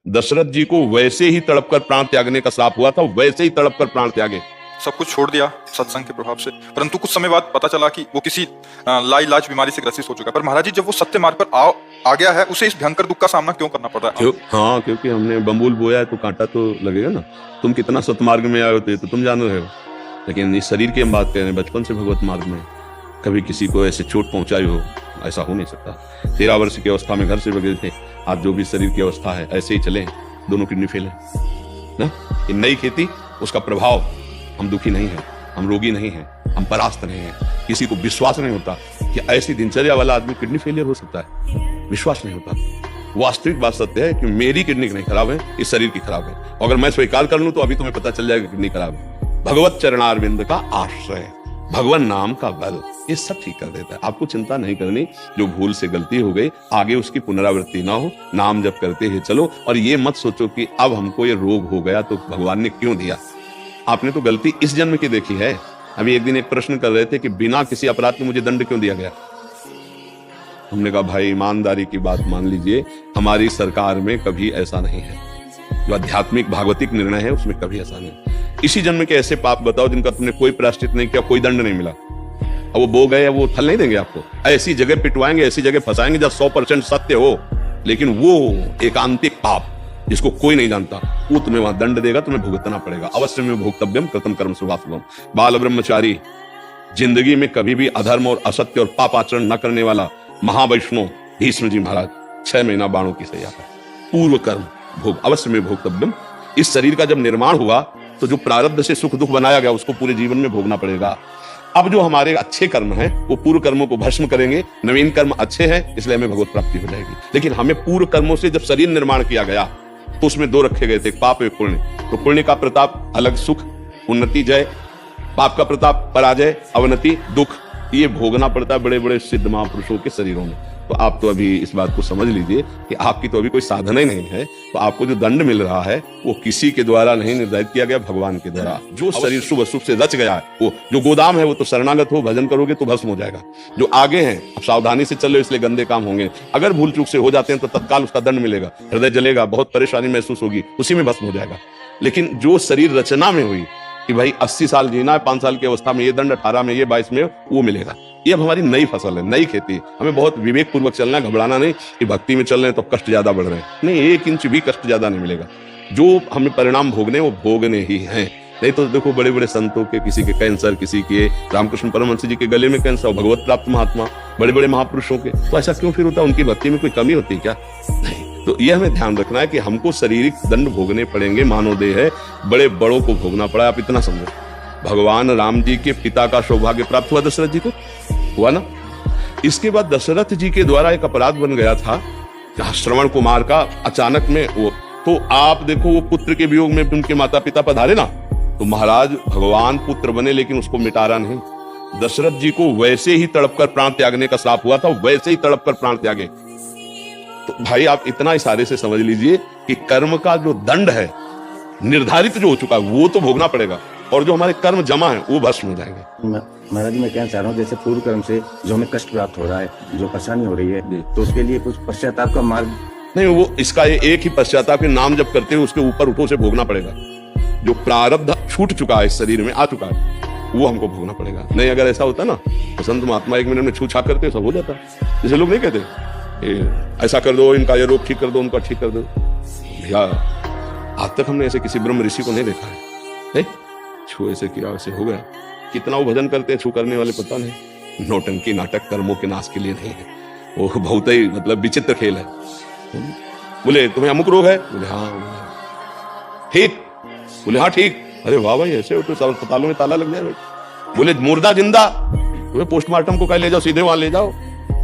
दशरथ जी को वैसे ही तड़प कर प्राण त्यागने का श्राप हुआ था, वैसे ही तड़प कर प्राण त्यागे। सब कुछ छोड़ दिया सत्संग के प्रभाव से, परंतु कुछ समय बाद पता चला कि वो किसी लाइलाज बीमारी से ग्रसित हो चुका है। पर महाराज जी, जब वो सत्य मार्ग पर आ गया है, उसे इस भयंकर दुख का सामना क्यों करना पड़ रहा है? हाँ, क्योंकि हमने बम्बूल बोया है तो कांटा तो लगेगा ना। तुम कितना सतमार्ग में आए होते तो तुम जान रहे हो, लेकिन इस शरीर की हम बात कर रहे हैं। बचपन से भगवत मार्ग में कभी किसी को ऐसे चोट पहुंचाई हो, ऐसा हो नहीं सकता। 13 वर्ष की अवस्था में घर से भगे थे। आज जो भी शरीर की अवस्था है ऐसे ही चले, दोनों किडनी फेल है ना। ये नई खेती, उसका प्रभाव, हम दुखी नहीं है, हम रोगी नहीं है, हम परास्त नहीं है। किसी को विश्वास नहीं होता कि ऐसी दिनचर्या वाला आदमी किडनी फेलियर हो सकता है, विश्वास नहीं होता। वास्तविक बात सत्य है कि मेरी किडनी नहीं खराब है, इस शरीर की खराब है। अगर मैं स्वीकार कर लूं तो अभी तुम्हें पता चल जाएगा किडनी खराब है। भगवत चरणारविंद का आश्रय, भगवान नाम का बल, ये सब ठीक कर देता है। आपको चिंता नहीं करनी, जो भूल से गलती हो गई आगे उसकी पुनरावृत्ति ना हो। नाम जप करते ही चलो, और ये मत सोचो कि अब हमको ये रोग हो गया तो भगवान ने क्यों दिया। आपने तो गलती इस जन्म की देखी है। अभी एक दिन एक प्रश्न कर रहे थे कि बिना किसी अपराध के मुझे दंड क्यों दिया गया। हमने कहा भाई ईमानदारी की बात मान लीजिए, हमारी सरकार में कभी ऐसा नहीं है। जो आध्यात्मिक भागवतिक निर्णय है उसमें कभी ऐसा नहीं। इसी जन्म के ऐसे पाप बताओ जिनका तुमने कोई प्रायश्चित नहीं किया, कोई दंड नहीं मिला। अब वो बो गए, वो फल नहीं देंगे आपको। ऐसी जगह पिटवाएंगे, ऐसी जगह फंसाएंगे जब 100% सत्य हो, लेकिन वो एकांतिक पाप जिसको कोई नहीं जानता, वो तुम्हें वहां दंड देगा, तुम्हें भुगतना पड़ेगा। अवश्य में भोक्तव्यम कृतम कर्म शुभाशुभम। बाल ब्रह्मचारी, जिंदगी में कभी भी अधर्म और असत्य और पाप आचरण न करने वाला महावैष्णव भीष्म जी महाराज 6 महीना बाणों की सजा है। पूर्व कर्म भोग, अवश्य में भोक्तव्यम। इस शरीर का जब निर्माण हुआ तो जो प्रारब्ध से सुख दुख बनाया गया उसको पूरे जीवन में भोगना पड़ेगा। अब जो हमारे अच्छे कर्म हैं वो पूर्व कर्मों को भस्म करेंगे। नवीन कर्म अच्छे हैं इसलिए हमें भगवत प्राप्ति हो जाएगी। लेकिन हमें पूर्व कर्मों से जब शरीर निर्माण किया गया तो उसमें 2 रखे गए थे, पाप और पुण्य। तो पुण्य का प्रताप अलग सुख, उन्नति जय, पाप का प्रताप पराजय अवनति दुख। ये भोगना पड़ता है बड़े बड़े सिद्ध महापुरुषों के शरीरों में। तो आप तो अभी इस बात को समझ लीजिए कि आपकी तो अभी कोई साधना ही नहीं है। तो आपको जो दंड मिल रहा है वो किसी के द्वारा नहीं निर्धारित किया गया, भगवान के द्वारा। जो शरीर शुभ अशुभ से रच गया है, वो जो गोदाम है वो तो शरणागत हो, भजन करोगे तो भस्म हो जाएगा। जो आगे हैं अब सावधानी से चल रहे इसलिए गंदे काम होंगे। अगर भूल चूक से हो जाते हैं तो तत्काल उसका दंड मिलेगा, हृदय जलेगा, बहुत परेशानी महसूस होगी, उसी में भस्म हो जाएगा। लेकिन जो शरीर रचना में हुई कि भाई 80 साल जीना है, 5 साल की अवस्था में ये दंड, 18 में ये, 22 में वो मिलेगा। ये अब हमारी नई फसल है, नई खेती। हमें बहुत विवेक पूर्वक चलना है, घबराना नहीं कि भक्ति में चल रहे हैं तो कष्ट ज्यादा बढ़ रहे हैं। नहीं, 1 इंच भी कष्ट ज्यादा नहीं मिलेगा। जो हमें परिणाम भोगने वो भोगने ही हैं। नहीं तो देखो बड़े बड़े संतों के, किसी के कैंसर, किसी के रामकृष्ण परमहंस जी के गले में कैंसर, भगवत प्राप्त महात्मा, बड़े बड़े महापुरुषों के। तो ऐसा क्यों फिर होता है? उनकी भक्ति में कोई कमी होती है क्या? नहीं। तो ये हमें ध्यान रखना है कि हमको शारीरिक दंड भोगने पड़ेंगे, मानव देह है, बड़े बड़ों को भोगना पड़ा। आप इतना समझो, भगवान राम जी के पिता का सौभाग्य प्राप्त हुआ दशरथ जी को, हुआ ना। इसके बाद दशरथ जी के द्वारा एक अपराध बन गया था श्रवण कुमार का, अचानक में वो। तो आप देखो वो पुत्र के वियोग में उनके माता पिता पधारे ना, तो महाराज भगवान पुत्र बने लेकिन उसको मिटारा नहीं। दशरथ जी को वैसे ही तड़प कर प्राण त्यागने का श्राप हुआ था, वैसे ही तड़प कर प्राण त्यागे। तो भाई आप इतना इशारे से समझ लीजिए कि कर्म का जो दंड है निर्धारित जो हो चुका है वो तो भोगना पड़ेगा, और जो हमारे कर्म जमा है वो भस्म हो जाएंगे। महाराज जी मैं कहना चाह रहा हूँ, जैसे पूर्व कर्म से जो हमें कष्ट प्राप्त हो रहा है, जो परेशानी हो रही है, तो उसके लिए कुछ पश्चाताप का मार्ग नहीं। वो इसका एक ही पश्चाताप के नाम जब करते हैं उसके ऊपर उठो से भोगना पड़ेगा। जो प्रारब्ध छूट चुका है, इस शरीर में आ चुका है, वो हमको भोगना पड़ेगा। नहीं अगर ऐसा होता ना तो संत महात्मा 1 मिनट में छू छा करते सब हो जाता। जैसे लोग नहीं कहते ऐसा कर दो, इनका ये रोग ठीक कर दो, उनका ठीक कर दो। भैया आज तक हमने ऐसे किसी ब्रह्म ऋषि को नहीं देखा है। नहीं, छू ऐसे किया वैसे हो गया। कितना वो भजन करते हैं छू करने वाले पता नहीं। नौटंकी नाटक कर्मों के नाश के लिए नहीं है, वो बहुत ही मतलब विचित्र खेल है। बोले तुम्हें अमुक रोग है? बोले हाँ। ठीक? बोले हाँ ठीक। अरे वाह भाई, ऐसे हो तो सब अस्पतालों में ताला लग जाए। बोले मुर्दा जिंदा, तुम्हें पोस्टमार्टम को कहीं ले जाओ, सीधे वहां ले जाओ,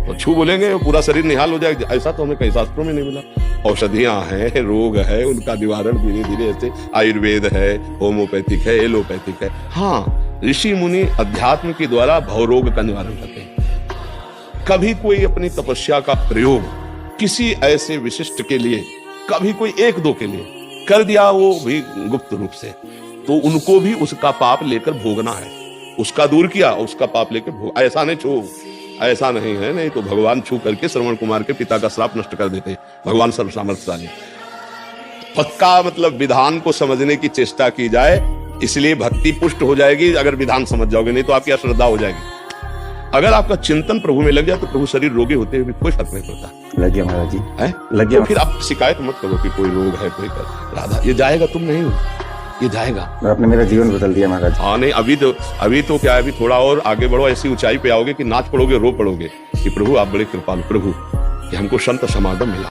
और छू बोलेंगे पूरा शरीर निहाल हो जाएगा। ऐसा तो हमें कई शास्त्रों में नहीं मिला। औषधियां हैं, रोग है, उनका निवारण धीरे धीरे ऐसे आयुर्वेद है, होम्योपैथिक है, एलोपैथिक है। हाँ, ऋषि मुनि अध्यात्म के द्वारा भवरोग का निवारण करते हैं। कभी कोई अपनी तपस्या का प्रयोग किसी ऐसे विशिष्ट के लिए, कभी कोई 1-2 के लिए कर दिया, वो भी गुप्त रूप से, तो उनको भी उसका पाप लेकर भोगना है। उसका दूर किया, उसका पाप लेकर भोग। ऐसा नहीं छू, ऐसा नहीं है। नहीं तो भगवान छू करके श्रवण कुमार के पिता का श्राप नष्ट कर देते। भगवान सर्व सामर्थ्यशाली। पक्का मतलब विधान को समझने की चेष्टा की जाए, इसलिए भक्ति पुष्ट हो जाएगी अगर विधान समझ जाओगे, नहीं तो आपकी अश्रद्धा हो जाएगी। अगर आपका चिंतन प्रभु में लग जाए तो प्रभु शरीर रोगी होते हुए भी कोई फर्क नहीं पड़ता। लग गया महाराज जी, है लग गया। तो फिर आप शिकायत मत करो कि कोई रोग है, कोई राधा, ये जाएगा, तुम नहीं हो, ये जाएगा। आपने मेरा जीवन बदल दिया महाराज। हाँ नहीं, अभी तो क्या है, अभी थोड़ा और आगे बढ़ो, ऐसी ऊंचाई पे आओगे कि नाच पड़ोगे, रो पड़ोगे कि प्रभु आप बड़े कृपालु प्रभु, कि हमको संत समागम मिला।